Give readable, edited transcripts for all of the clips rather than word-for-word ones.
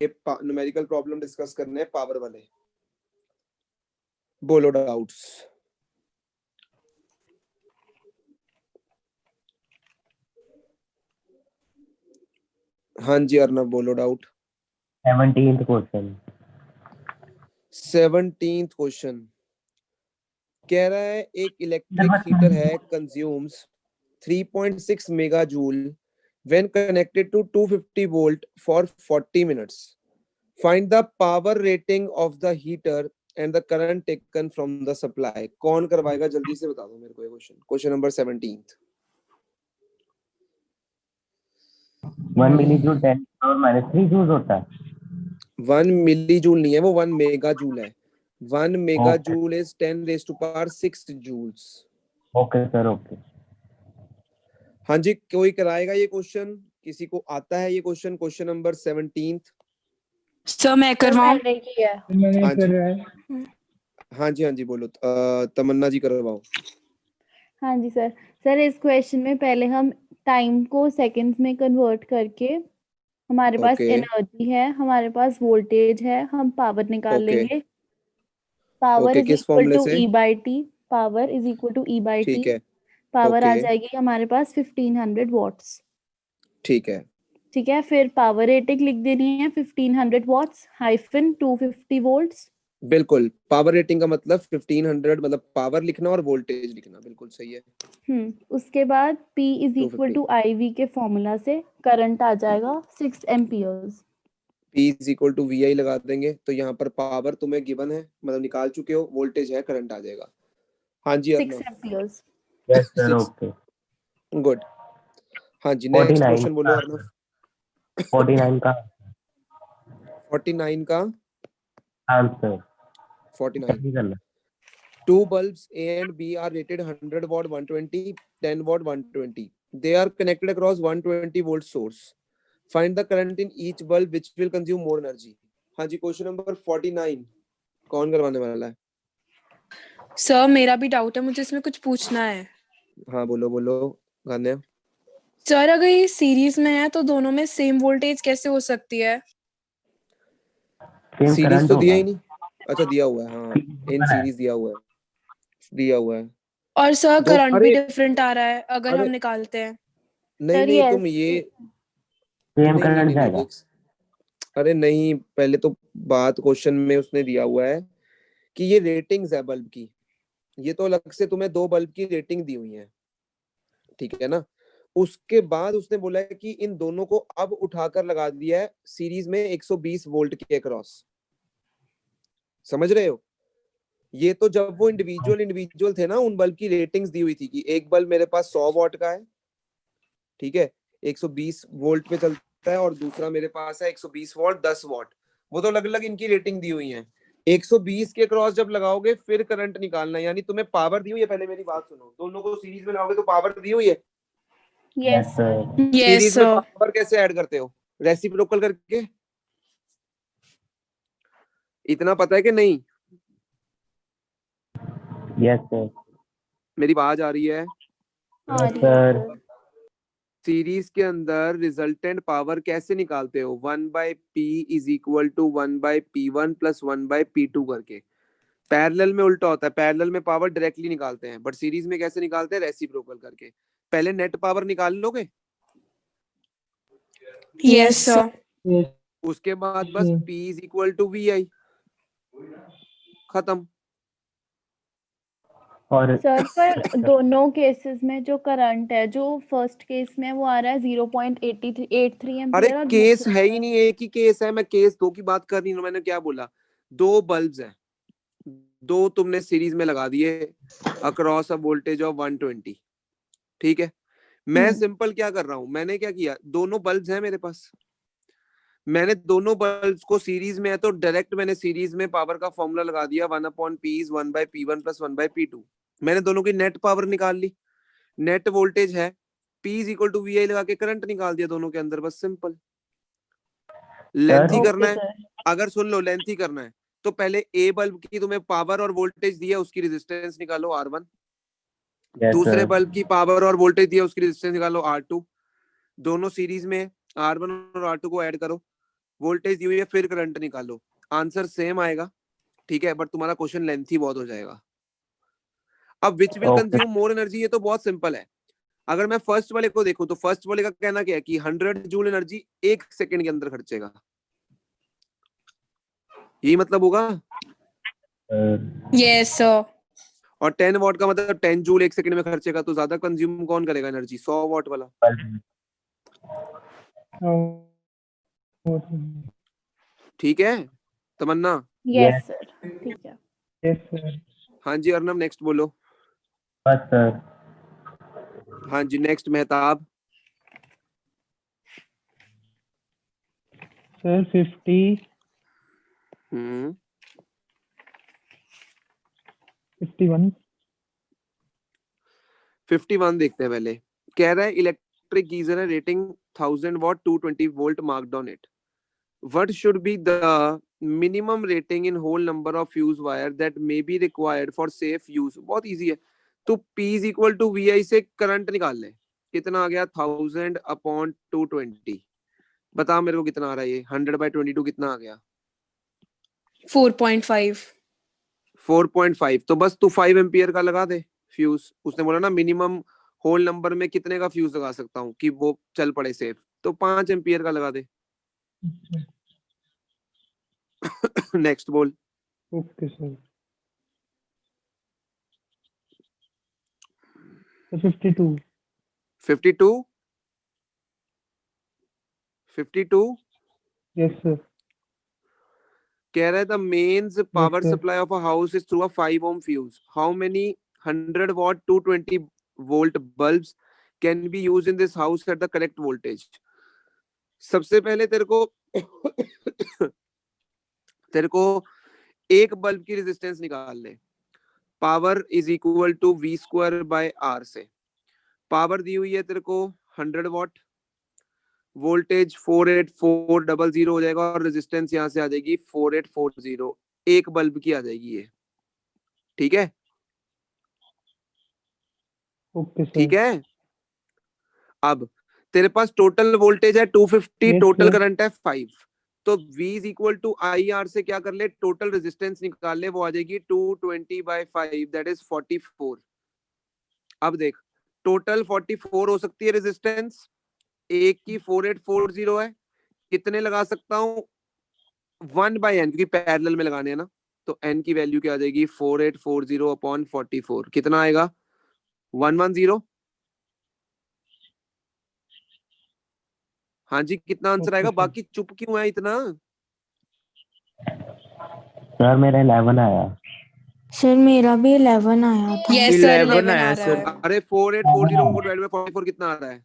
Numerical problem discuss करने हैं power वाले। बोलो डाउट्स। हाँ जी अर्नब बोलो doubt. 17th question. 17th question कह रहा है एक इलेक्ट्रिक हीटर है consumes 3.6 mega joule when connected to 250 volt for 40 minutes. Find the power rating of the heater and the current taken from the supply. कौन करवाएगा जल्दी से बता दो मेरे को ये question. Question number 17th। 1 milli joule 10 power minus 3 joule होता है। 1 मिली जूल नहीं है वो, 1 मेगा जूल है। 1 mega joule is 10 raise to power 6 joules. Okay sir okay. हाँ जी कोई कराएगा ये क्वेश्चन? किसी को आता है ये question? Question number 17th। Sir मैं करवाऊं? हाँ जी हाँ जी हाँ जी बोलो। तमन्ना जी करवाओ। हाँ जी सर। सर इस क्वेश्चन में पहले हम टाइम को सेकंड्स में कन्वर्ट करके हमारे पास एनर्जी है, हमारे पास वोल्टेज है, हम पावर निकाल लेंगे। Power is equal to E by T. Power is equal to E by T. Power आ जाएगी हमारे पास 1500 वॉट्स। ठीक है ठीक है, फिर पावर रेटिंग लिख देनी है 1500 वॉट्स हाइफन 250 वोल्ट्स। बिल्कुल पावर रेटिंग का मतलब 1500 मतलब पावर लिखना और वोल्टेज लिखना। बिल्कुल सही है। उसके बाद P is equal to IV के फॉर्मूला से करंट आ जाएगा 6 amperes. P is equal to VI लगा देंगे तो यहाँ पर पावर तुम्हें गिवन है, मतलब निकाल चुके हो, वोल्टेज है, करंट आ जाएगा। हाँ जी 6 amperes. Yes sir okay good. हाँ जी नेक्स्ट क्वेश्चन बोलो अर्नव। 49 का 49 का answer 49। Two bulbs A and B are rated 100 watt 120 10 watt 120. They are connected across 120 volt source. Find the current in each bulb which will consume more energy. हाँ जी question number 49 कौन करवाने वाला है? Sir मेरा भी डाउट है, मुझे इसमें कुछ पूछना है। हाँ बोलो बोलो गाने। सर अगर ये सीरीज में है तो दोनों में सेम वोल्टेज कैसे हो सकती है? सीरीज तो दिया ही नहीं। अच्छा दिया हुआ है, हाँ इन सीरीज दिया हुआ है। और सर करंट भी डिफरेंट आ रहा है अगर हम निकालते हैं। नहीं नहीं तुम ये सेम करंट जाएगा। अरे नहीं पहले तो बात क्वेश्चन में उसने दिया हुआ है कि ये रेटिंग्स है बल्ब की। ये तो अलग से तुम्हें 2 बल्ब की रेटिंग दी हुई है, ठीक है ना। उसके बाद उसने बोला है कि इन दोनों को अब उठाकर लगा दिया है सीरीज में 120 वोल्ट के अक्रॉस। समझ रहे हो? ये तो जब वो इंडिविजुअल थे ना, उन बल्ब की रेटिंग्स दी हुई थी कि एक बल्ब मेरे पास 100 वॉट का है, ठीक है, 120 वोल्ट पे चलता है, और दूसरा मेरे पास है 120 वॉट 10 वॉट। वो तो अलग अलग इनकी रेटिंग दी हुई है। 120 के क्रॉस जब लगाओगे फिर करंट निकालना है, यानी तुम्हें पावर दी हुई है। पहले मेरी बात सुनो, दोनों को सीरीज में लगाओगे तो पावर दी हुई है। यस सर सीरीज में पावर कैसे ऐड करते हो? रेसिप्रोकल करके। इतना पता है कि नहीं? यस सर मेरी आवाज आ रही है? सर सीरीज के अंदर रिजल्टेंट पावर कैसे निकालते हो? 1/P is equal to 1/P1 plus 1/P2 करके। पैरेलल में उल्टा होता है, पैरेलल में पावर डायरेक्टली निकालते हैं, बट सीरीज में कैसे निकालते हैं? रेसिप्रोकल करके। पहले नेट पावर निकाल लोगे, यस सर। उसके बाद बस P is equal to VI, खत्म। और सर पर दोनों केसेस में जो करंट है, जो फर्स्ट केस में वो आ रहा है 0.83 एम्पियर। अरे केस है ही नहीं, एक ही केस है। मैं केस 2 की बात कर रही हूँ। मैंने क्या बोला? 2 बल्ब्स हैं, 2 तुमने सीरीज में लगा दिए अक्रॉस अ वोल्टेज ऑफ 120, ठीक है। मैं सिंपल क्या कर रहा हूं, मैंने क्या किया, दोनों बल्ब्स हैं मेरे पास, मैंने दोनों बल्ब्स को सीरीज में है तो डायरेक्ट मैंने सीरीज में पावर का फॉर्मूला लगा दिया 1/P is 1/P1 plus 1/P2। मैंने दोनों की नेट पावर निकाल ली, नेट वोल्टेज है, P is equal to VI लगा के करंट निकाल दिया दोनों के अंदर, बस सिंपल। लेंथी करना है, अगर सुन लो लेंथी करना है तो पहले ए बल्ब की तुम्हें पावर और वोल्टेज दिया, उसकी रेजिस्टेंस निकालो R1। दूसरे बल्ब की पावर और वोल्टेज दिया, उसकी रेजिस्टेंस निकालो R2। दोनों सीरीज में R1 और R2 को ऐड करो, वोल्टेज दी हुई है, फिर करंट निकालो, आंसर सेम आएगा, ठीक है, बट तुम्हारा क्वेश्चन लेंथी बहुत हो जाएगा। अब which will Okay. Consume more energy, ये तो बहुत सिंपल है। अगर मैं फर्स्ट वाले को देखूं तो फर्स्ट वाले का कहना क्या है कि 100 जूल एनर्जी 1 सेकंड के अंदर खर्चेगा, यही मतलब होगा। Yes sir. और 10 वॉट का मतलब 10 जूल 1 सेकंड में खर्चेगा, तो ज्यादा कंज्यूम कौन करेगा एनर्जी? 100 वॉट वाला। ठीक है तमन्ना? यस सर, ठीक है। हाँ जी अर्नब, नेक्स्ट बोलो। बस सर। हाँ जी नेक्स्ट मेहताब। सर 50 हम्म 51 51 देखते हैं पहले। कह रहा है इलेक्ट्रिक गीजर है, rating 1000 what 220 volt, marked on it. What should be the minimum rating in whole number of fuse wire that may be required for safe use? बहुत इजी है, तो P is equal to VI से current निकाल ले। कितना आ गया? 1000 upon 220। बता मेरे को कितना आ रहा है ये? 100/22 कितना आ गया? 4.5। 4.5। तो बस तू 5 एम्पियर का लगा दे फ्यूज। उसने बोला ना मिनिमम होल नंबर में कितने का फ्यूज लगा सकता हूँ कि वो चल पड़े सेफ, तो 5 एम्पियर का लगा दे। नेक्स्ट बोल। Okay sir. 52 52 52 yes sir. कह रहा है the mains power sir. Supply of a house is through a 5 ohm fuse. How many 100 watt 220 volt bulbs can be used in this house at the correct voltage? सबसे पहले तेरे को एक bulb की resistance निकाल ले। Power is equal to V square by R से। Power दी हुई है तेरे को 100 वॉट, वोल्टेज 48400 हो जाएगा, और रेजिस्टेंस यहां से आ जाएगी 4840, एक बल्ब की आ जाएगी ये। ठीक है? Okay sir. ठीक है। अब तेरे पास टोटल वोल्टेज है 250, Yes, टोटल sir. करंट है 5, तो V is equal to I R से क्या कर ले, टोटल रेजिस्टेंस निकाल ले, वो आ जाएगी 220/5, दैट इज 44। अब देख टोटल 44 हो सकती है रेजिस्टेंस, एक की 4840 है, कितने लगा सकता हूँ? 1/n, क्योंकि पैरेलल में लगाने हैं ना, तो n की वैल्यू क्या आ जाएगी? 4840 अपॉन 44, कितना आएगा? 110। हाँ जी कितना आंसर Okay, आएगा? sir. बाकी चुप क्यों है इतना? सर मेरा 11 आया। सर मेरा भी 11 आया था। यस सर 11 11 आया आ रहा सर। है। अरे 4840 को डिवाइड बाय 44 कितना आ रहा है?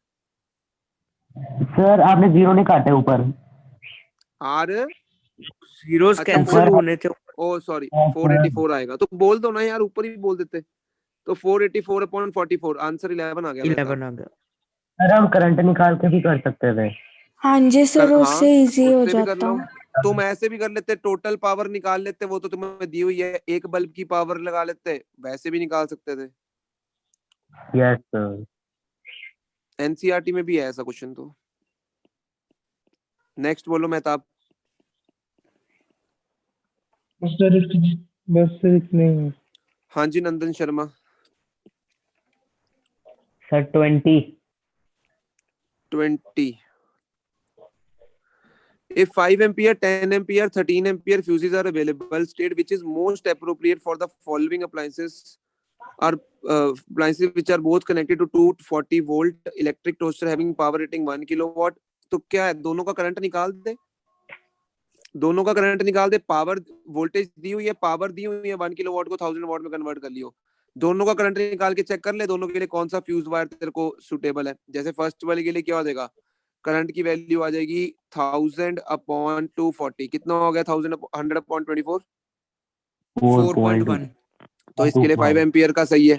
सर आपने 0 नहीं काटे ऊपर। आर जीरोस अच्छा, कैंसिल ऊपर- होने थे। ओ सॉरी 484 आएगा, तो बोल दो ना यार, ऊपर ही बोल देते। तो 484 अपॉन 44, आंसर 11 आ गया मेरे 11 आ गया। सर हम करंट निकाल के भी कर सकते थे। हाँ जी सर, उससे इजी हो उससे भी कर जाता। लो, तुम ऐसे भी कर लेते, टोटल पावर निकाल लेते, वो तो तुम्हें दी हुई है, एक बल्ब की पावर लगा लेते, वैसे भी निकाल सकते थे। Yes sir. एनसीईआरटी में भी है ऐसा क्वेश्चन। तो नेक्स्ट बोलो मेहताब। बस सर इतने ही। हाँ जी Nandan Sharma. Sir 20 If 5 ampere, 10 ampere, 13 ampere fuses are available, state which is most appropriate for the following appliances are appliances which are both connected to 240 volt electric toaster having power rating 1 kilowatt. तो क्या है, दोनों का current निकाल दे, दोनों का current निकाल दे। Power voltage दी हुई है, पावर दी हुई है 1 किलोवाट को 1000 वॉट में कन्वर्ट कर लियो। दोनों का करंट निकाल के चेक कर ले, दोनों के लिए कौन सा फ्यूज वायर तेरे को सुटेबल है। जैसे फर्स्ट वाले के लिए क्या हो जाएगा, करंट की वैल्यू आ जाएगी 1000 अपॉन 240, कितना हो गया? 100 अपॉन 24, 4.1। तो इसके लिए 5 एम्पियर का सही है।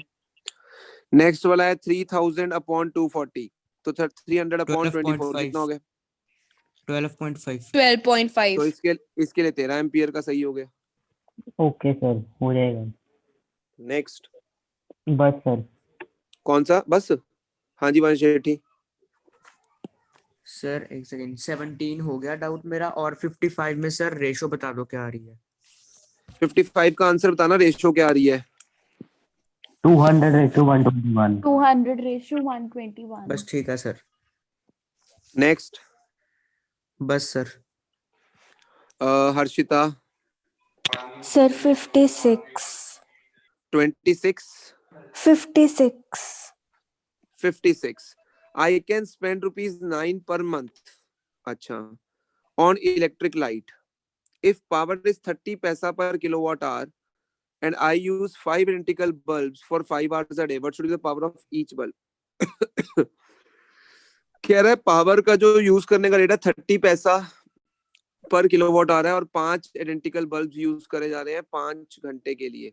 नेक्स्ट वाला है 3000 अपॉन 240, तो 300 अपॉन 24 कितना हो गया? 12.5। 12.5। तो इसके लिए 13 एम्पियर का सही हो गया। ओके सर हो जाएगा। नेक्स्ट बस सर। कौन सा? बस। हाँ जी वंश शेठी। सर एक सेकंड, 17 हो गया डाउट मेरा, और 55 में सर रेशो बता दो क्या आ रही है। 55 का आंसर बताना, रेशियो क्या आ रही है? 200:121. 200:121. बस ठीक है सर। नेक्स्ट, बस sir. Harshita. Sir 56 26 56 56 I can spend ₹9 per month, अच्छा, on electric light if power is 30 paisa per kilowatt hour and I use 5 identical bulbs for 5 hours a day. What should be the power of each bulb? कह रहा है power का जो use करने का rate है 30 पैसा पर किलोवाट आ रहा है और 5 आइडेंटिकल बल्ब यूज करे जा रहे हैं 5 घंटे के लिए।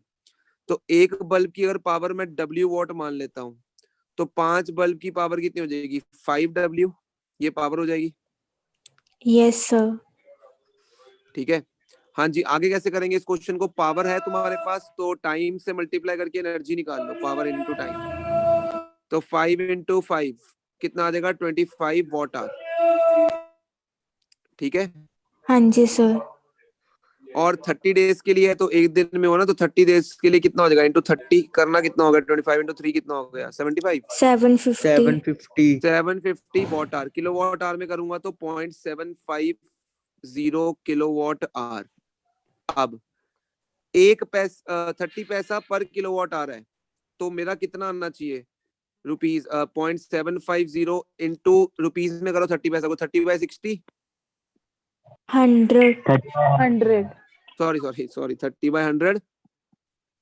तो एक बल्ब की अगर पावर मैं W वॉट मान लेता हूँ तो 5 बल्ब की पावर कितनी हो जाएगी? 5W, ये पावर हो जाएगी। Yes sir. ठीक है, हाँ जी। आगे कैसे करेंगे इस क्वेश्चन को? पावर है तुम्हारे पास तो टाइम से मल्टीप्लाई करके एनर्जी निकाल लो, पावर इनटू टाइम। तो 5 × 5 कितना आ जाएगा? 25 वॉट आवर। ठीक है, हाँ जी सर। और 30 डेज के लिए है तो एक दिन में हो ना, तो 30 डेज के लिए कितना हो जाएगा? इंटू 30 करना, कितना होगा? 25 × 3 कितना हो गया? 75। 750 750 watt hour. Kilowatt hour में करूंगा तो 0.750 किलोवाट आवर। अब 30 पैसा पर किलोवाट आवर है तो मेरा कितना आना चाहिए? रुपीज 0.750 इंटू रुपीज में करो 30 पैसा को, 30/60, 100 100. सॉरी 30/100।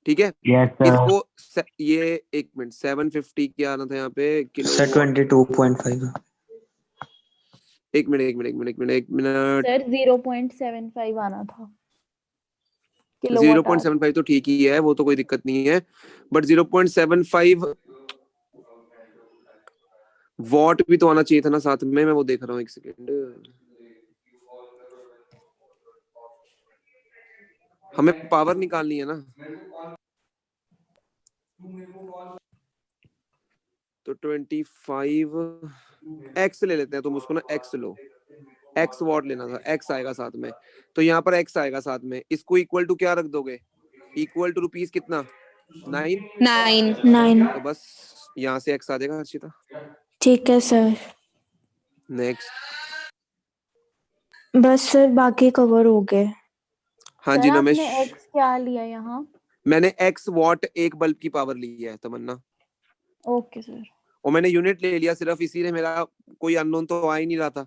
ठीक है, Yes, sir. इसको ये एक मिनट, 750 क्या आना था यहाँ पे? सर 22.5। एक मिनट। सर 0.75 आना था किलोवाट आवर. 0.75 तो ठीक ही है, वो तो कोई दिक्कत नहीं है, बट 0.75 वॉट भी तो आना चाहिए था ना साथ में। मैं वो देख रहा हूँ, एक सेकेंड। हमें पावर निकालनी है ना, तो 25 एक्स ले लेते हैं, तुम उसको ना एक्स लो, एक्स वॉट लेना था, एक्स आएगा साथ में, तो यहाँ पर एक्स आएगा साथ में। इसको इक्वल टू क्या रख दोगे? इक्वल टू रुपीज कितना? 9। 9 तो बस यहाँ से एक्स आ जाएगा हर्षिता। ठीक है सर। नेक्स्ट, बस सर बाकी कवर हो गए। हाँ सर जी नमेश। आपने x क्या लिया यहाँ? मैंने एक्स वॉट एक बल्ब की पावर ली है तमन्ना, ओके सर. और मैंने यूनिट ले लिया सिर्फ, इसीलिए मेरा कोई अननोन तो आ ही नहीं रहा था।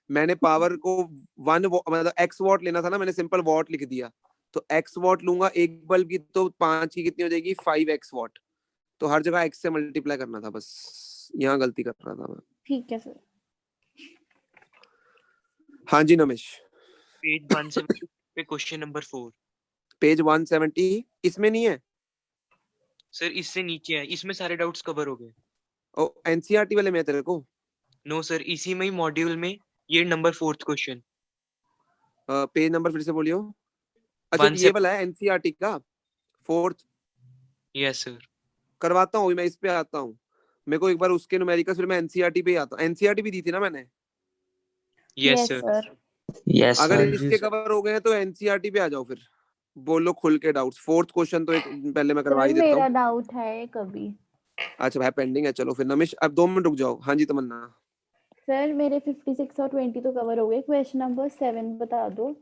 मैंने पावर को 1 मतलब एक्स वॉट लेना था ना, मैंने सिंपल वॉट लिख दिया। तो एक्स वॉट लूंगा एक बल्ब की, तो 5 की कितनी हो जाएगी? 5x what. तो हर जगह एक्स से मल्टीप्लाई करना था, बस यहाँ गलती कर रहा था मैं। ठीक है सर. हाँ जी नमेश। पेज 170 पे क्वेश्चन नंबर 4। पेज 170 इसमें नहीं है सर इससे नीचे है, इसमें सारे डाउट्स कवर हो गए। ओ, एनसीईआरटी वाले में है तेरे को? नो सर, इसी में ही मॉड्यूल में ये number 4th question. Page number फिर से बोलियो। अच्छा ये वाला है एनसीईआरटी का 4th। Yes sir. करवाता हूँ मैं, इस पे आता हूँ। मेरे को एक बार उसके न्यूमेरिकल, फिर मैं एनसीईआरटी पे ही आता हूँ। एनसीईआरटी भी दी थी ना मैंने? Yes sir. यस अगर सर। इसके कवर हो गए हैं तो एनसीईआरटी पे आ जाओ, फिर बोलो खुल के डाउट्स। 4th क्वेश्चन तो एक पहले मैं करवा सर ही देता मेरा हूँ। डाउट है कभी. अच्छा भाई पेंडिंग है, चलो फिर नमेश अब 2 मिनट रुक जाओ। हाँ जी तमन्ना। सर मेरे 56 और 20 तो कवर हो गए. क्वेश्चन नंबर 7 बता दो.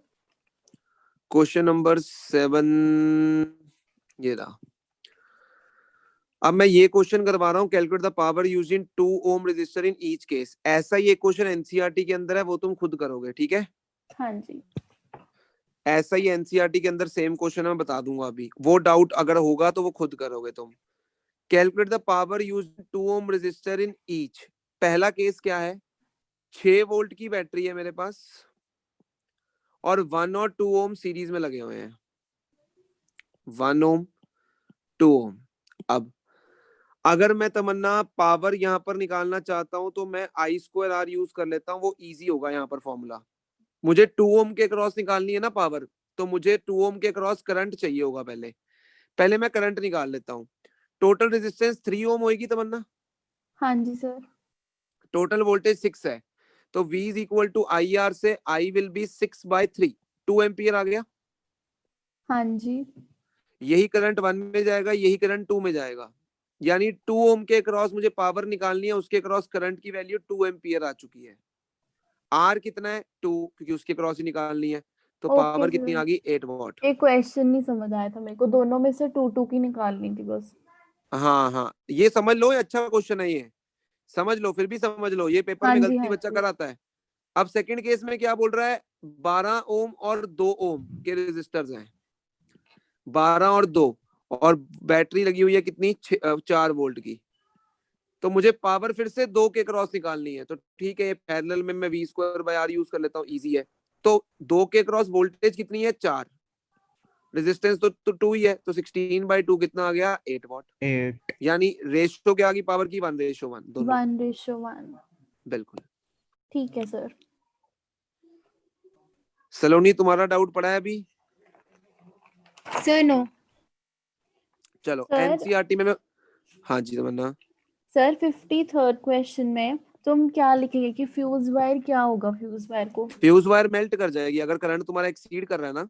क्वेश्चन नंबर 7 ये रहा। अब मैं ये क्वेश्चन करवा रहा हूँ, calculate the power used in 2 ohm resistor in each case. ऐसा ये क्वेश्चन एनसीईआरटी के अंदर है, वो तुम खुद करोगे, ठीक है? हाँ जी. ऐसा ही एनसीईआरटी के अंदर सेम क्वेश्चन मैं बता दूंगा अभी, वो डाउट अगर होगा तो वो खुद करोगे तुम। Calculate the power used in 2 ohm resistor in each. पहला केस क्या है? 6 वोल्ट की बैटरी है मेरे पास और 1 और 2 ओम सीरीज में लगे हुए हैं। 1 ओम 2 ओम। अब अगर मैं तमन्ना पावर यहाँ पर निकालना चाहता हूं तो मैं I² R यूज कर लेता हूं, वो इजी होगा यहाँ पर फॉर्मूला। मुझे 2 ओम के क्रॉस निकालनी है ना पावर, तो मुझे 2 ओम के क्रॉस करंट चाहिए होगा। पहले मैं करंट निकाल लेता हूँ। टोटल रेजिस्टेंस 3 ओम होगी तमन्ना। हाँ जी सर. टोटल वोल्टेज 6 है, तो V is equal to IR से I विल बी 6/3, 2 एम्पियर आ गया। हाँ जी। यही करंट 1 में जाएगा, यही करंट 2 में जाएगा, यानी 2 ओम के क्रॉस मुझे पावर निकालनी है, उसके क्रॉस करंट की वैल्यू 2 एम्पियर आ चुकी है। R कितना है 2, क्योंकि उसके क्रॉस ही निकालनी है, तो ओके पावर कितनी सर। आ गई 8 वॉट। ये क्वेश्चन नहीं समझ आया था मेरे को, दोनों में से 2 की निकालनी थी बस। हाँ हाँ, ये समझ लो, ये अच्छा क्वेश्चन है, ये समझ लो, फिर भी समझ लो, ये पेपर हाँ में जी, गलती हाँ बच्चा जी। कराता है। अब सेकंड केस में क्या बोल रहा है, 12 ओम और 2 ओम के रेजिस्टर्स हैं, 12 और 2, और बैटरी लगी हुई है कितनी 4 वोल्ट की। तो मुझे पावर फिर से 2 के क्रॉस निकालनी है, तो ठीक है, पैरेलल में मैं V²/R यूज कर लेता हूँ, इजी है। तो 2 के क्रॉस वोल्टेज कितनी है 4, रेजिस्टेंस तो 2 ही है, तो 16/2 कितना आ गया 8 वॉट। 8। यानी रेशियो क्या आ गई पावर की 1:1 दोनों। 1:1। बिल्कुल। ठीक है सर। सलोनी तुम्हारा डाउट पड़ा है अभी? Sir no. चलो सर। एनसीईआरटी में हाँ जी तमन्ना। सर 53rd क्वेश्चन में तुम क्या लिखेंगे कि फ्यूज वायर क्या होगा? फ्यूज वायर को फ्यूज वायर मेल्ट कर जाएगी, अगर करंट तुम्हारा एक्सीड कर रहा है ना,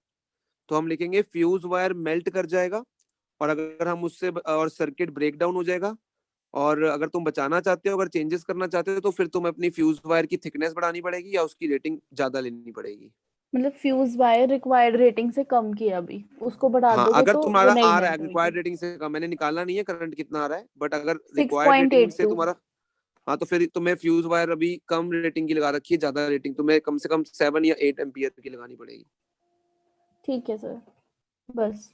तो हम लिखेंगे फ्यूज वायर मेल्ट कर जाएगा, और अगर हम उससे और सर्किट ब्रेक डाउन हो जाएगा, और अगर तुम बचाना चाहते हो, अगर चेंजेस करना चाहते हो, तो फिर तुम्हें अपनी फ्यूज वायर की थिकनेस बढ़ानी पड़ेगी या उसकी रेटिंग ज्यादा लेनी पड़ेगी। मतलब फ्यूज वायर रिक्वायर्ड रेटिंग से कम की है अभी, उसको बढ़ा हाँ, दोगे अगर तो वो तुम्हारा नहीं आ रहा है मेल्ट रिक्वायर्ड होगी। रेटिंग से कम, मैंने निकाला नहीं है करंट कितना आ रहा है, बट अगर रिक्वायर्ड रेटिंग से 6.82। तुम्हारा, हाँ, तो फिर तुम्हें फ्यूज वायर अभी कम रेटिंग की लगा रखी है, ज्यादा रेटिंग तुम्हें कम से कम 7 या 8 एम्पियर की लगानी पड़ेगी। ठीक है सर, बस।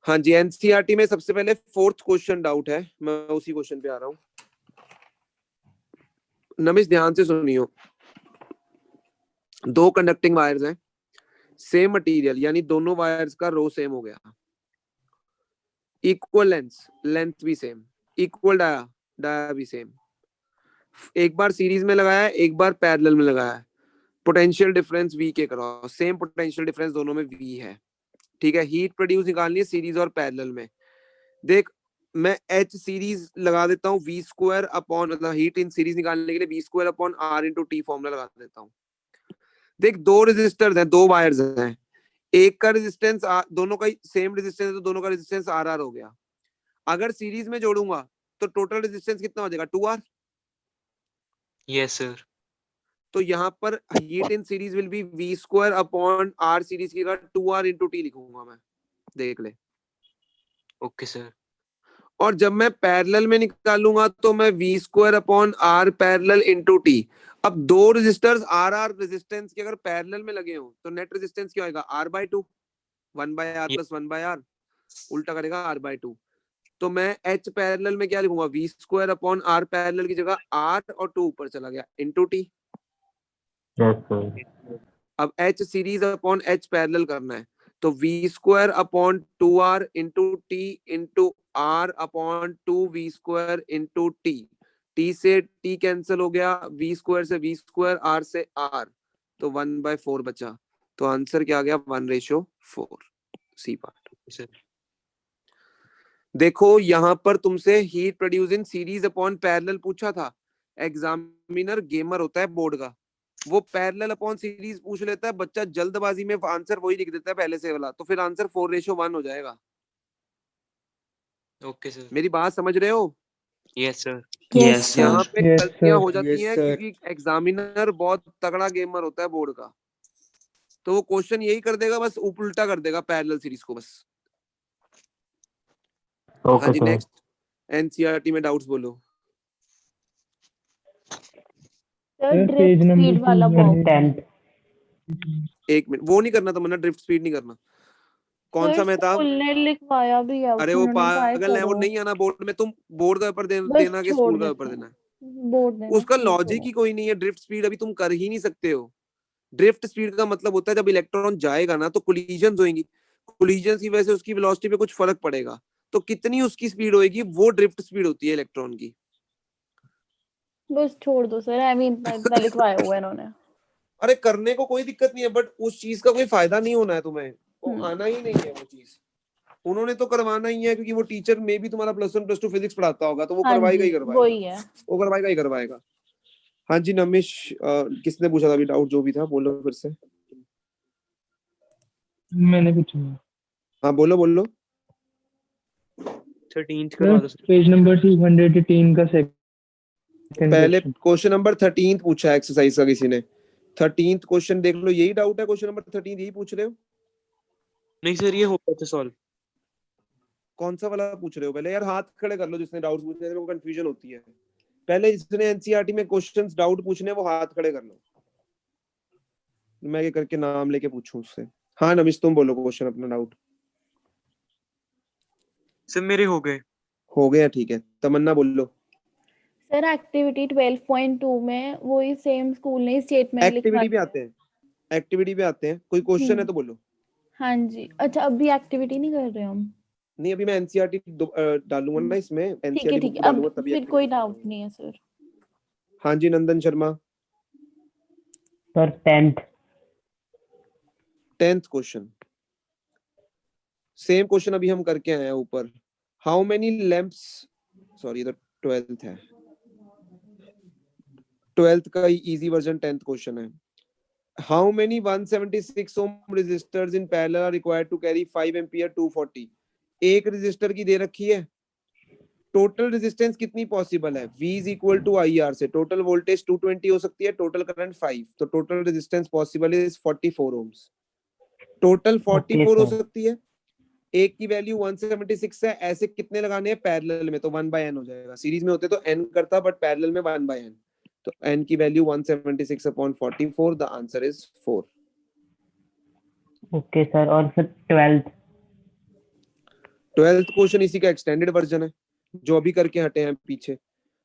हाँ जी, एनसीईआरटी में सबसे पहले 4th क्वेश्चन डाउट है, मैं उसी क्वेश्चन पे आ रहा हूँ। नमिश ध्यान से सुनियो, 2 कंडक्टिंग वायर्स हैं, सेम मटेरियल, यानी दोनों वायर्स का रो सेम हो गया, इक्वल लेंथ भी सेम, इक्वल डाया भी सेम, एक बार सीरीज में लगाया है, एक बार पैरेलल में लगाया है, पोटेंशियल डिफरेंस V के क्रॉस, सेम पोटेंशियल डिफरेंस दोनों में V है, ठीक है। हीट प्रोड्यूस निकालनी है सीरीज और पैरेलल में। देख, मैं H सीरीज लगा देता हूँ V² अपॉन, मतलब हीट इन सीरीज निकालने के लिए V² upon R into T formula लगा देता हूँ। देख, 2 रेजिस्टर्स हैं, 2 वायर्स हैं, एक का रेजिस्टेंस दोनों का सेम रेजिस्टेंस है, तो दोनों का रेजिस्टेंस RR हो गया। अगर सीरीज में जोड़ूंगा तो टोटल रेजिस्टेंस कितना हो जाएगा 2R। Yes sir. तो यहाँ पर heat in series will be V² upon R series की जगह 2R इंटू T लिखूंगा मैं, देख ले। Okay sir. और जब मैं पैरेलल में निकालूंगा तो मैं V² upon R parallel into T। अब 2 रेजिस्टर्स RR रेजिस्टेंस के अगर पैरेलल में लगे हो तो नेट रेजिस्टेंस क्या होगा R/2, 1/R प्लस 1/R, उल्टा करेगा R/2। तो मैं H पैरेलल में क्या लिखूंगा, V² अपॉन R पैरेलल की जगह R और 2 ऊपर चला गया इंटू T। Yes sir. अब H series upon H parallel करना है, तो V² upon 2R into T into R upon 2V² into T। T से T कैंसिल हो गया, V² से V², R से R, तो 1/4 बचा। तो आंसर क्या आ गया 1:4, सी पार्ट। सर देखो यहाँ पर तुमसे heat produce in series upon parallel पूछा था, एग्जामिनर गेमर होता है बोर्ड का, वो पैरेलल अपॉन सीरीज पूछ लेता है, बच्चा जल्दबाजी में आंसर वही लिख देता है पहले से वाला, तो फिर आंसर 4:1 हो जाएगा। Okay sir. मेरी बात समझ रहे हो? Yes sir. Yes sir. यहाँ पे Yes, गलतियां sir. हो जाती हैं क्योंकि एग्जामिनर बहुत तगड़ा गेमर होता है बोर्ड का, तो वो क्वेश्चन यही कर देगा, बस उल्टा कर देगा पैरेलल सीरीज को बस। हाँ ओके जी, सर। नेक्स्ट एनसीईआरटी में डाउट्स बोलो। सर ड्रिफ्ट स्पीड वाला बॉक्स। 10th। एक मिनट, वो नहीं करना था मना, ड्रिफ्ट स्पीड नहीं करना। कौन सा मेहताब? स्कूल ने लिखवाया भी है अरे वो उन्होंने कहा है पागल है, वो करो। नहीं आना बोर्ड में, तुम बोर्ड का पेपर बस देना के छोड़ स्कूल का पेपर देते देना है। हैं, बोर्ड देना, उसका स्कूल लॉजिक छोड़ो। ही कोई नहीं है, ड्रिफ्ट स्पीड अभी तुम कर ही नहीं सकते हो। ड्रिफ्ट स्पीड का मतलब होता है जब इलेक्ट्रॉन जाएगा ना तो कोलिजन्स होंगी, कोलिजन्स की वजह से उसकी वेलोसिटी पे कुछ फर्क पड़ेगा, तो कितनी उसकी स्पीड होगी वो ड्रिफ्ट स्पीड होती है इलेक्ट्रॉन की। बस छोड़ दो सर, आई मीन इतना लिखवाया हुआ है इन्होंने। अरे करने को कोई दिक्कत नहीं है, बट उस चीज का कोई फायदा नहीं होना है तुम्हें, वो आना ही नहीं है वो चीज। उन्होंने तो करवाना ही है, क्योंकि वो टीचर में भी तुम्हारा +1 +2 फिजिक्स पढ़ाता होगा, तो वो हाँ करवाएगा जी, ही करवाएगा, वही है। वो करवाएगा ही करवाएगा। हाँ जी नमिश, किसने पूछा था अभी डाउट जो भी था, बोलो फिर से। मैंने पूछा। हाँ बोलो बोलो। 13th करवा दो सर। पेज नंबर 218 का सेकंड पहले क्वेश्चन। क्वेश्चन नंबर 13 पूछा है एक्सरसाइज का किसी ने, 13 क्वेश्चन देख लो, यही डाउट है, क्वेश्चन नंबर 13 यही पूछ रहे हो? नहीं सर, ये हो गया था सॉल्व। कौन सा वाला पूछ रहे हो? पहले यार हाथ खड़े कर लो जिसने डाउट पूछे, मेरे को कंफ्यूजन होती है। पहले जिसने एनसीईआरटी में क्वेश्चंस डाउट पूछने हैं वो हाथ खड़े कर लो, मैं ये करके नाम लेके पूछूं उससे। हाँ नमिश तुम बोलो क्वेश्चन अपना डाउट। सर मेरे हो गए। हो गया, ठीक है। तमन्ना बोलो। सर एक्टिविटी 12.2 में वही सेम स्कूल ने स्टेटमेंट लिखवा एक्टिविटी पे दिया। आते हैं, एक्टिविटी पे आते हैं, कोई क्वेश्चन है तो बोलो। हाँ जी, अच्छा अभी एक्टिविटी नहीं कर रहे हम। नहीं अभी मैं एनसीईआरटी डालूंगा ना इसमें, ठीक है एनसीईआरटी ठीक बुक है, डालूंगा अब तभी फिर कोई activity डाउट करूंगा। नहीं है सर। हाँ जी Nandan Sharma. Sir 10th 10th question, same question अभी हम करके आए हैं ऊपर। हाउ मेनी लैंप्स, सॉरी तो 12th है, 12th का ही इजी वर्जन 10th क्वेश्चन है। How many 176 ohm resistors in parallel are required to carry 5 ampere 240। एक रेजिस्टर की दे रखी है, टोटल रेजिस्टेंस कितनी पॉसिबल है? V is equal to IR से टोटल वोल्टेज 220 हो सकती है, टोटल करंट 5, तो total resistance possible is 44 ohms. Total 44 हो सर। सकती है, एक की वैल्यू 176 है, ऐसे कितने लगाने हैं पैरेलल में? तो 1/n हो जाएगा, सीरीज में होते तो n करता, बट पैरेलल में 1/n, तो n की value 176/44, the answer is 4। Okay sir, और सर 12th क्वेश्चन इसी का एक्सटेंडेड वर्जन है जो अभी करके हटे हैं पीछे।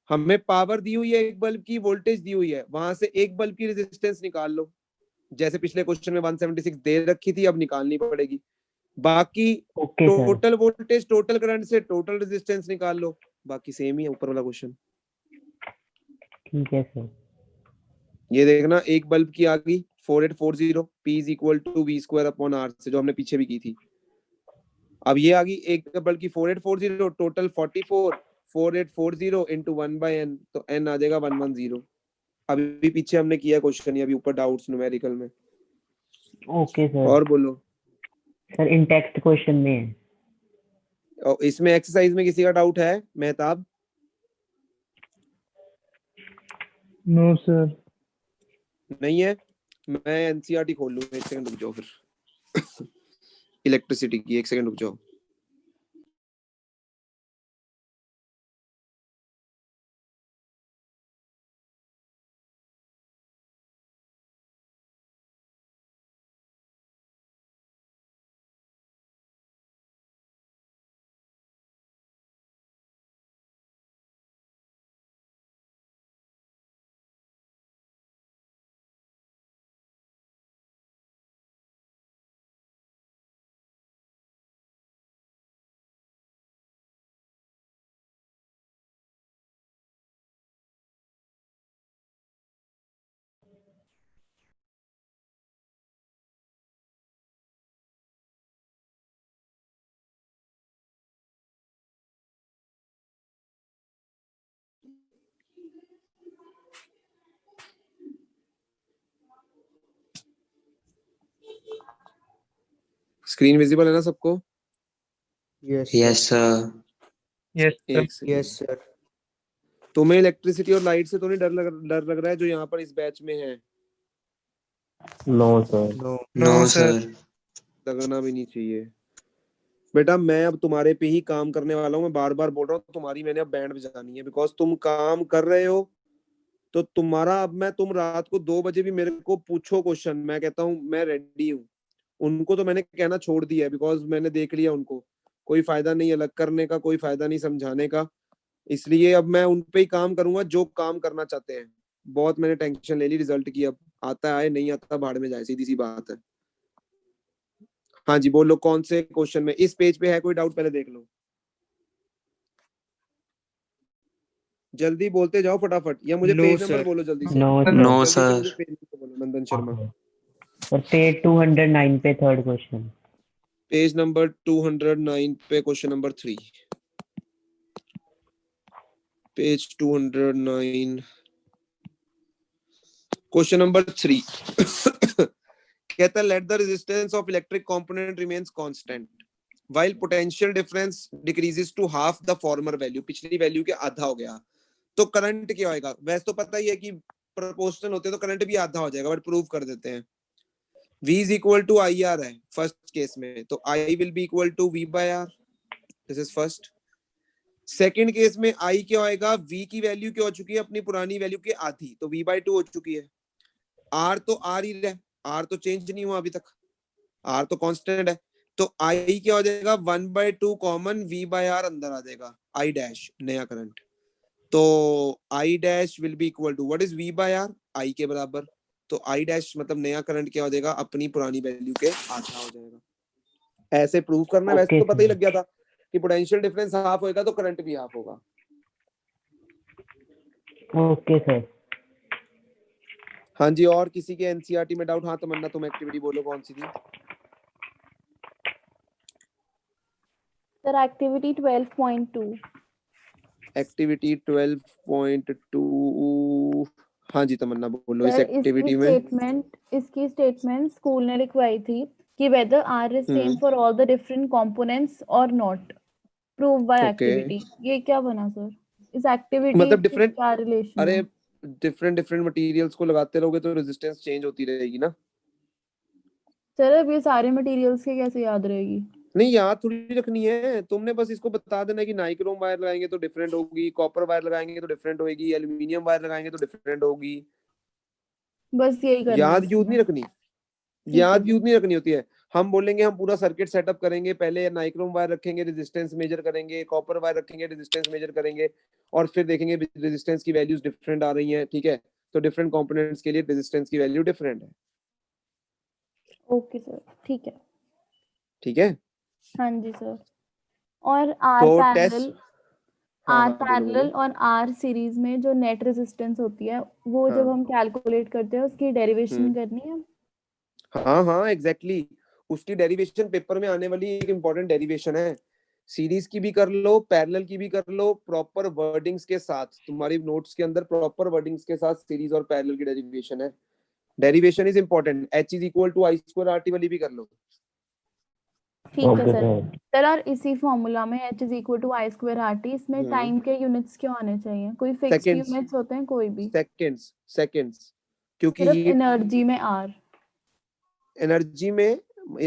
हमें पावर दी हुई है एक बल्ब की, वोल्टेज दी हुई है, वहां से एक बल्ब की रेजिस्टेंस निकाल लो, जैसे पिछले क्वेश्चन में 176 दे रखी थी, अब निकालनी पड़ेगी। बाकी okay sir. Total voltage total current से टोटल रेजिस्टेंस निकाल लो, बाकी सेम ही है ऊपर वाला क्वेश्चन। ठीक है सर। ये देखना, एक बल्ब की आ गई 4840, P is equal to V²/R से, जो हमने पीछे भी की थी। अब ये आ गई एक बल्ब की 4840, टोटल 44, 4840 इंटू 1/n, तो n आ जाएगा 110। अभी पीछे हमने किया क्वेश्चन, ये अभी ऊपर डाउट्स न्यूमेरिकल में। Okay sir. और बोलो। सर इन टेक्स्ट क्वेश्चन में है। और इसमें एक्सरसाइज में किसी का डाउट है? मेहताब। No sir. नहीं है, मैं एनसीईआरटी खोल लूँ, एक सेकंड रुक जाओ फिर। इलेक्ट्रिसिटी की, एक सेकंड रुक जाओ। स्क्रीन विजिबल है ना सबको? Yes yes sir. Yes sir. एक सेकंड। Yes sir. तुम्हें इलेक्ट्रिसिटी और लाइट से तो नहीं डर लग रहा है जो यहाँ पर इस बैच में है? No sir. No. No sir. लगना भी नहीं चाहिए बेटा। मैं अब तुम्हारे पे ही काम करने वाला हूँ, मैं बार बार बोल रहा हूँ, तुम्हारी मैंने अब बैंड बजानी है, बिकॉज तुम काम कर रहे हो। तो तुम्हारा अब तुम रात को 2 बजे भी मेरे को पूछो क्वेश्चन, मैं कहता हूँ मैं रेडी हूँ। उनको तो मैंने कहना छोड़ दिया है, बिकॉज मैंने देख लिया उनको, कोई फायदा नहीं अलग करने का, कोई फायदा नहीं समझाने का, इसलिए अब मैं उन पे ही काम करूंगा जो काम करना चाहते हैं। बहुत मैंने टेंशन ले ली रिजल्ट की, अब आता है नहीं आता भाड़ में जाए, सीधी सी बात है। हाँ जी बोलो, कौन से क्वेश्चन में इस पेज पे है कोई डाउट? पहले देख लो, जल्दी बोलते जाओ फटाफट, या मुझे No, पेज नंबर sir. बोलो जल्दी से। नो नो जल्दी से सर। मुझे पेज नंबर बोलो नंदन शर्मा। सर पेज 209 पे थर्ड क्वेश्चन। पेज नंबर 209 पे question number 3, page 209 question number 3 कहता है let the resistance of electric component remains constant while potential difference decreases to half the former value, पिछली value के आधा हो गया तो करंट क्या होएगा? वैसे तो पता ही है कि प्रोपोर्शनल होते तो करंट भी आधा हो जाएगा, बट प्रूव कर देते हैं। V is equal to IR है फर्स्ट केस में, तो I will be equal to V by R, this is first. Second case में I क्या होएगा? V की वैल्यू क्या हो चुकी है? अपनी पुरानी वैल्यू के आधी, तो V by 2 हो चुकी है। R तो R ही रहे, R तो चेंज नहीं हुआ अभी तक, R तो कांस्टेंट है, तो I क्या हो जाएगा? 1/2 कॉमन V by R अंदर आ जाएगा, I डैश नया करंट, तो I dash will be equal to what is V by R? I के बराबर, तो I डैश मतलब नया करंट क्या हो जाएगा? अपनी पुरानी वैल्यू के आधा हो जाएगा। ऐसे प्रूव करना है। वैसे Okay, तो पता ही sir. लग गया था कि पोटेंशियल डिफरेंस हाफ होएगा तो करंट भी हाफ होगा। Okay, sir. हाँ जी, और किसी के एनसीईआरटी में डाउट? हाँ तमन्ना, तुम एक्टिविटी बोलो कौन सी थी? Sir activity 12.2। एक्टिविटी 12.2। हाँ जी तमन्ना बोलो। इस सर एक्टिविटी में इसकी स्टेटमेंट स्कूल ने लिखवाई थी कि whether R is same for all the different components और not, prove by Okay. Activity. ये क्या बना सर? इस एक्टिविटी मतलब से डिफरेंट, क्या रिलेशन अरे है? डिफरेंट मटेरियल्स को लगाते रहोगे तो रेजिस्टेंस चेंज होती रहेगी ना। सर अब ये सारे मटेरियल्स के कैसे याद रहेगी? नहीं याद थोड़ी रखनी है, तुमने बस इसको बता देना कि नाइक्रोम वायर लगाएंगे तो डिफरेंट होगी, कॉपर वायर लगाएंगे तो डिफरेंट होगी, एल्यूमिनियम वायर लगाएंगे तो डिफरेंट होगी। बस यही करना है याद यूज सर। नहीं रखनी, याद यूज नहीं रखनी होती है। हम बोलेंगे हम पूरा सर्किट सेटअप करेंगे, पहले नाइक्रोम वायर रखेंगे, रेजिस्टेंस मेजर करेंगे, कॉपर वायर रखेंगे, रेजिस्टेंस मेजर करेंगे, और फिर देखेंगे रेजिस्टेंस की वैल्यूज डिफरेंट आ रही हैं, ठीक है, तो डिफरेंट कंपोनेंट्स के लिए रेजिस्टेंस की वैल्यू डिफरेंट है। ओके सर, ठीक है। ठीक है, हाँ जी सर। और आर तो पैरेलल, टेस्ट, हाँ हाँ बोलो बोलो। और आर सीरीज में जो नेट रेजिस्टेंस होती है वो जब हाँ हम कैलकुलेट करते हैं उसकी डेरिवेशन करनी है। हाँ हाँ एग्जैक्टली, उसकी डेरिवेशन पेपर में आने वाली एक इम्पोर्टेंट डेरिवेशन है। सीरीज की भी कर लो, पैरेलल की भी कर लो, प्रॉपर वर्डिंग्स के साथ, तुम्हारी नोट्स के अंदर प्रॉपर वर्डिंग्स के साथ सीरीज और पैरेलल की डेरिवेशन है। Derivation is important. H is equal to I square RT वाली भी कर लो। ठीक है Okay, सर। sir. सर और इसी फॉर्मूला में H is equal to I square R T, इसमें टाइम के यूनिट्स क्या होने चाहिए? कोई फिक्स्ड सेकंड्स, यूनिट्स होते हैं? कोई भी? सेकंड्स, क्योंकि सिर्फ हीट एनर्जी में आर? एनर्जी में वो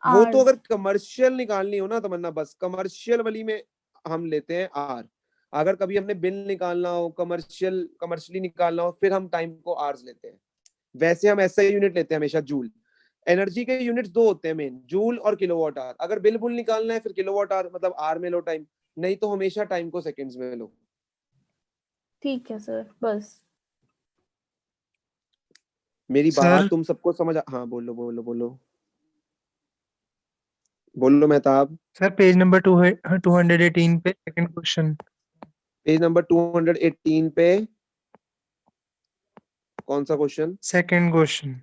आर तो अगर कमर्शियल निकालनी हो ना तमन्ना, बस कमर्शियल वाली में हम लेते हैं आर। अगर कभी हमने बिल निकालना हो, कमर्शियली निकालना हो, फिर हम टाइम को आर्स लेते हैं। वैसे हम ऐसा यूनिट लेते हैं हमेशा, जूल। एनर्जी के यूनिट्स दो होते हैं मेन, जूल और किलोवाट आवर। अगर बिल बुल निकालना है फिर किलोवाट आवर मतलब आर में लो टाइम, नहीं तो हमेशा टाइम को सेकंड्स में लो। ठीक है सर, बस। मेरी सर बात तुम सबको समझ हाँ बोलो बोलो बोलो बोलो मेहताब। सर पेज नंबर 218 पे सेकंड क्वेश्चन। पेज नंबर 218 पे कौन सा question? Second question.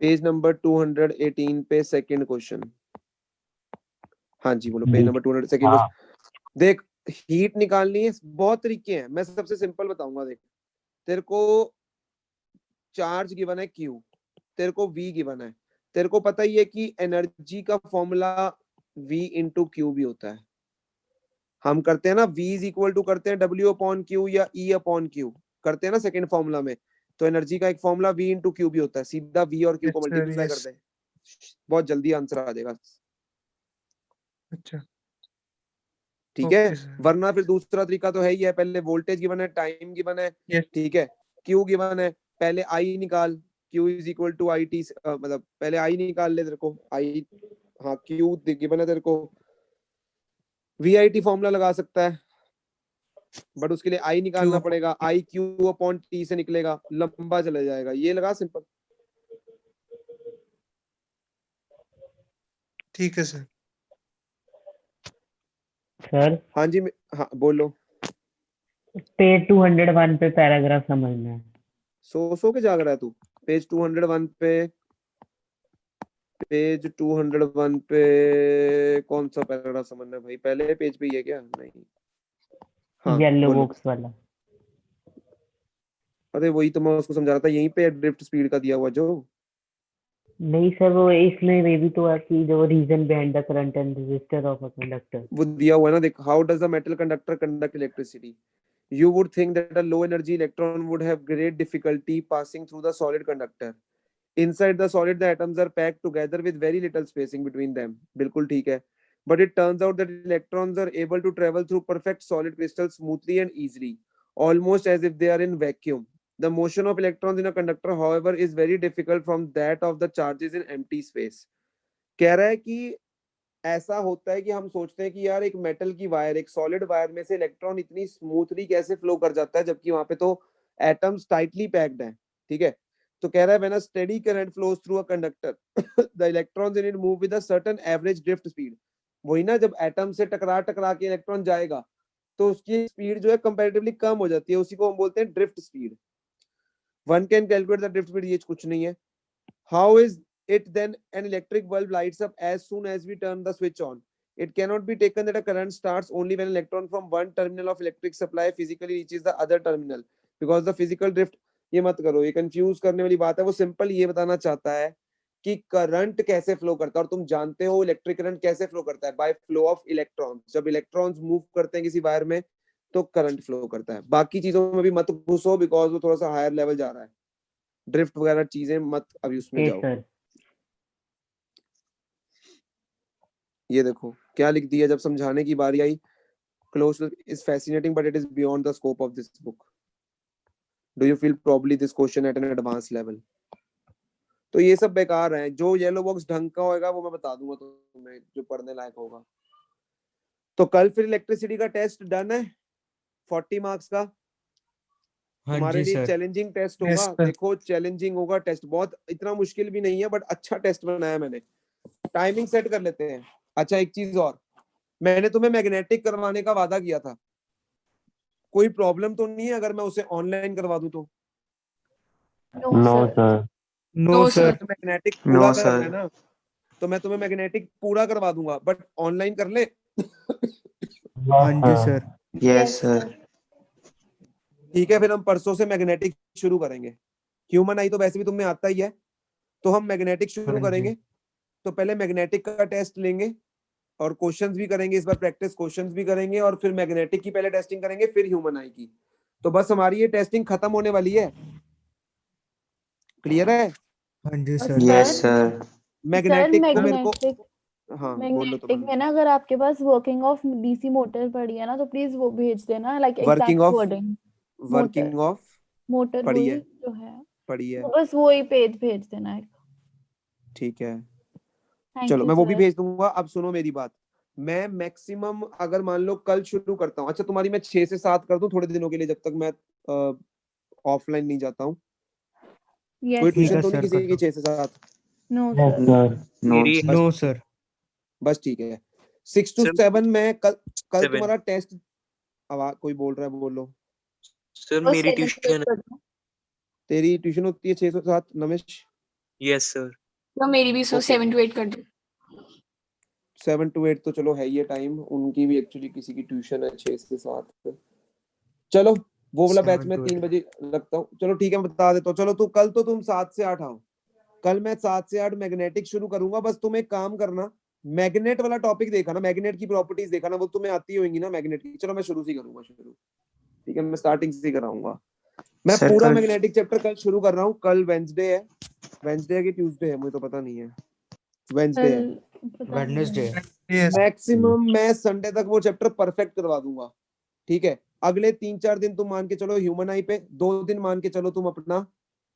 Page number 218 पे सेकंड क्वेश्चन। हाँ जी बोलो, पेज नंबर 200 सेकंड हाँ. क्वेश्चन। देख, हीट निकालनी है, बहुत तरीके हैं, मैं सबसे सिंपल बताऊंगा। देख, तेरे को चार्ज गिवन है Q, तेरे को V गिवन है, तेरे को पता ही है कि एनर्जी का फॉर्मूला V इंटू क्यू भी होता है। हम करते हैं ना, V इज इक्वल टू करते हैं W अपॉन क्यू या E अपॉन क्यू, करते हैं ना सेकंड फॉर्मूला में। तो एनर्जी का एक फॉर्मूला V इंटू क्यू भी होता है, सीधा V और Q को Yes, sir, मल्टीप्लाई yes. करते हैं, बहुत जल्दी आंसर आ जाएगा। अच्छा, ठीक है, ओके सर। वरना फिर दूसरा तरीका तो है ही है, पहले वोल्टेज गिवन है, टाइम गिवन है, यस, ठीक है, Q गिवन है, पहले I निकाल, Q is equal to I T, मतलब पहले I निकाल ले तेरे को, I, हाँ Q गिवन है तेरे को, VIT फॉर्मूला लगा सकता है, बट उसके लिए I निकालना Q पड़ेगा, I Q अपॉन T से निकलेगा, लंबा चला जाएगा, ये लगा सिंपल। ठीक है सर। सर हाँ जी, हाँ बोलो। पेज 201 पे पैराग्राफ समझना है। सो के जाग रहा है तू? पेज 201 पे पेज 201 पे कौन सा पैराग्राफ समझना है भाई? पहले पेज पे ही है क्या? नहीं, हाँ येलो बोलो। बॉक्स वाला। अरे वही तो मैं उसको समझा रहा था, यहीं पे ड्रिफ्ट स्पीड का दिया हुआ जो। नहीं सर, वो इसमें वे भी तो है कि जो reason behind the current and resistor of a conductor. वो दिया हुआ है ना, देख, how does a metal conductor conduct electricity? You would think that a low energy electron would have great difficulty passing through the solid conductor. Inside the solid, the atoms are packed together with very little spacing between them. बिल्कुल ठीक है. But it turns out that electrons are able to travel through perfect solid crystals smoothly and easily, almost as if they are in vacuum. The motion of electrons in a conductor, however, is very difficult from that of the charges in empty space. कह रहा है कि ऐसा होता है कि हम सोचते हैं कि यार एक मेटल की वायर, एक सॉलिड वायर में से इलेक्ट्रॉन इतनी स्मूथली कैसे फ्लो कर जाता है, जबकि वहां पे तो एटम्स टाइटली पैक्ड हैं, ठीक है? तो कह रहा है when a steady current flows through a conductor the electrons in it move with a certain average drift speed. वही ना, जब एटम से टकरा टकरा के इलेक्ट्रॉन जाएगा तो उसकी स्पीड जो है कंपैरेटिवली कम हो जाती है, उसी को हम बोलते हैं drift speed. One can calculate the drift speed, ये कुछ नहीं है। How is it then an electric bulb lights up as soon as we turn the switch on? It cannot be taken that a current starts only when an electron from one terminal of electric supply physically reaches the other terminal, because the physical drift, ये मत करो, ये confuse करने वाली बात है। वो simple ये बताना चाहता है कि करंट कैसे फ्लो करता है, और तुम जानते हो इलेक्ट्रिक करंट कैसे फ्लो करता है, बाय फ्लो ऑफ इलेक्ट्रॉन्स। जब इलेक्ट्रॉन्स मूव करते हैं किसी वायर में तो करंट फ्लो करता है। बाकी चीजों में भी मत घुसो, बिकॉज वो थोड़ा सा हायर लेवल जा रहा है, ड्रिफ्ट वगैरह चीजें मत अभी उसमें जाओ। सर ये देखो क्या लिख दिया जब समझाने की बारी आई। Close is fascinating, but it is beyond the scope of this book. Do you feel probably this question at an advanced level? तो ये सब बेकार है। जो येलो बॉक्स ढंग का होगा वो मैं बता दूंगा तुम्हें, जो पढ़ने लायक होगा। तो कल फिर इलेक्ट्रिसिटी का टेस्ट डन है, 40 मार्क्स का। हाँ तुम्हारे जी लिए सर। चैलेंजिंग टेस्ट Yes, होगा। sir. देखो चैलेंजिंग होगा टेस्ट, बहुत इतना मुश्किल भी नहीं है, बट अच्छा टेस्ट बनाया मैंने। टाइमिंग सेट कर लेते हैं। अच्छा एक चीज और, मैंने तुम्हें मैग्नेटिक करवाने का वादा किया था। कोई प्रॉब्लम तो नहीं है अगर मैं उसे ऑनलाइन करवा दूं तो? No sir. No, No, sir. sir. Magnetic No, पूरा करना sir. है ना, तो मैं तुम्हें मैग्नेटिक पूरा करवा दूंगा, बट ऑनलाइन कर ले। हाँ जी सर। Yes, sir. ठीक है, फिर हम परसों से मैग्नेटिक शुरू करेंगे। ह्यूमन आई तो वैसे भी तुम्हें आता ही है, तो हम मैग्नेटिक शुरू हाँ जी। करेंगे। तो पहले मैग्नेटिक का टेस्ट लेंगे और क्वेश्चंस भी करेंगे, इस बार प्रैक्टिस क्वेश्चंस भी करेंगे, और फिर मैग्नेटिक की पहले टेस्टिंग करेंगे, फिर ह्यूमन आई की। तो बस हमारी ये टेस्टिंग खत्म होने वाली है। क्लियर है? हाँ जी सर। Yes, sir. मैग्नेटिक को मेरे को, मैग्नेटिक हाँ बोलो तो मैग्नेटिक में ना, अगर आपके पास वर्किंग ऑफ डीसी मोटर पड़ी है ना, तो प्लीज वो भेज देना, like working exact of, wording. Working of motor पड़ी वही है, जो है, पड़ी है, तो बस वही पेज भेज देना है। ठीक है। थैंक चलो यू मैं वो भी सर। भेज दूंगा। अब सुनो मेरी बात, मैं मैक्सिमम अगर मान लो कल शुरू करता हूँ, अच्छा तुम्हारी मैं 6 से 7 कर दूं थोड़े दिनों के लिए, जब तक मैं ऑफलाइन नहीं जाता हूँ। कोई यस ट्यूशन है तो नहीं सर, किसी कर की दो। 6 से 7? No yes sir. Sir. No. मेरी No, sir. बस ठीक है। 6 to Sir, 7 में कल 7. तुम्हारा टेस्ट। आवाज कोई बोल रहा है, बोलो। Sir, बस मेरी 7 ट्यूशन कर दो। तेरी ट्यूशन होती है 6 से 7 नमेश? Yes, sir. तो मेरी भी सो Okay. 7 to 8 कर दो। 7 to 8 तो चलो है ये टाइम, उनकी भी एक्चुअली किसी की ट्यूशन है 6 से 7। चलो वो वाला बैच 7 मैं to 3 8. बजे रखता हूँ। चलो ठीक है, मैं बता देता हूँ। चलो तो कल तो तुम 7 से 8 आओ। कल मैं 7 से 8 मैग्नेटिक शुरू करूंगा। बस तुम एक काम करना, मैग्नेट वाला टॉपिक देखा ना, मैग्नेट की प्रॉपर्टीज देखा ना, वो तुम्हें आती होंगी ना मैग्नेट की। चलो मैं शुरू से करूंगा, शुरू, ठीक है, मैं स्टार्टिंग से कराऊंगा। मैं Sir, पूरा कल मैग्नेटिक चैप्टर कल शुरू कर रहा हूँ। कल वेंसडे है, वेंसडे है कि ट्यूसडे है मुझे तो पता नहीं है, वेंसडे है। पता नहीं Wednesday. है। Yes. मैक्सिमम मैं संडे तक वो चैप्टर परफेक्ट करवा दूंगा, ठीक है। अगले 3-4 दिन तुम मान के चलो ह्यूमन आई पे, 2 दिन मान के चलो तुम अपना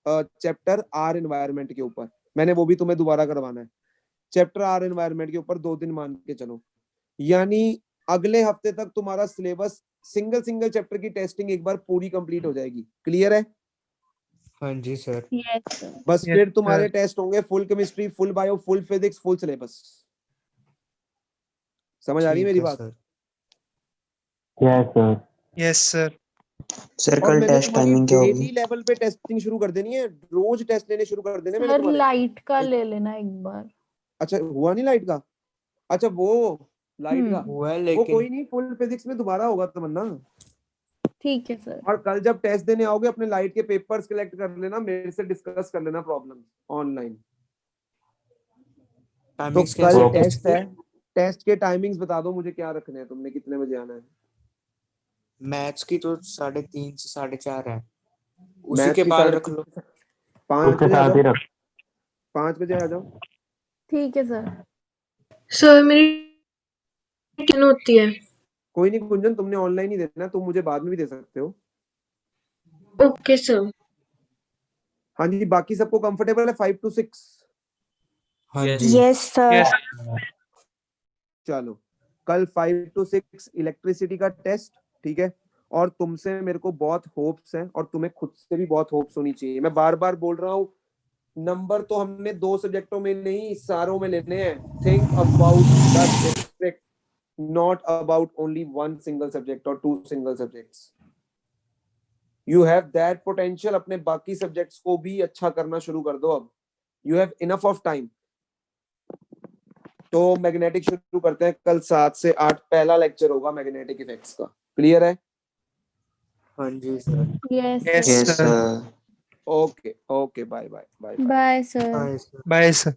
चैप्टर आर एनवायरनमेंट के ऊपर, मैंने वो भी तुम्हें दोबारा करवाना है। चैप्टर आर एनवायरनमेंट के ऊपर 2 दिन मान के चलो, यानी अगले हफ्ते तक तुम्हारा सिलेबस सिंगल सिंगल चैप्टर की टेस्टिंग एक बार पूरी कंप्लीट हो जाएगी। क्लियर है? हाँ जी सर। Yes sir. बस Yes, फिर तुम्हारे sir. टेस्ट होंगे full chemistry, full bio, full physics, full syllabus. समझ आ रही है ठीक मेरी है बात? Sir. Yes sir. Yes, sir. Sir और कल मैंने टेस्ट तुम्हारी टाइमिंग क्या होगी? डेली लेवल पे टेस्टिंग शुरू कर देनी है, रोज टेस्ट लेने शुरू कर देने मैंने सर तुम्हारे। लाइट का ले लेना एक बार। अच्छा हुआ नहीं लाइट का? अच्छा वो लाइट का हुआ है वो लेकिन कोई नहीं, फुल फिजिक्स में दोबारा होगा तमन्ना। ठीक है सर। और कल जब टेस्ट देने आओगे अपने लाइट के पेपर्स कलेक्ट कर लेना, मेरे से डिस्कस कर लेना प्रॉब्लम ऑनलाइन। तो टाइमिंग्स कल कैसे है टेस्ट है, टेस्ट के टाइमिंग्स बता दो मुझे, क्या रखने हैं तुमने, कितने बजे आना है? मैथ्स की तो 3:30 से 4:30 है, उसी मैथ के की बाद रख लो। 5 बजे आ जाओ, 5 बजे आ जाओ। ठीक है सर। सर मेरी ट्यूशन होती है। कोई नहीं गुंजन, तुमने ऑनलाइन ही देना है, तुम मुझे बाद में भी दे सकते हो। Okay sir. हाँ जी, बाकी सबको कंफर्टेबल है 5 to 6? हाँ Yes. जी यस सर। Yes. चलो कल 5 to 6 इलेक्ट्रिसिटी का टेस्ट, ठीक है? और तुमसे मेरे को बहुत होप्स हैं, और तुम्हें खुद से भी बहुत होप्स होनी चाहिए। मैं बार बार बोल रहा हूँ, नंबर तो हमने 2 सब्जेक्टों में नहीं, सारों में लेने हैं। Think about the district, not about only 1 single subject और 2 single subjects. You have that potential, अपने बाकी सब्जेक्ट्स को भी अच्छा करना शुरू कर दो अब। You have enough of time. तो मैग्नेटिक शुरू करते हैं, कल 7 से 8 पहला लेक्चर होगा मैग्नेटिक इफेक्ट्स का। क्लियर है? हाँ जी sir. Yes Yes, sir. sir. Okay okay, bye bye bye bye. Bye sir. हाँ सर। Bye, sir.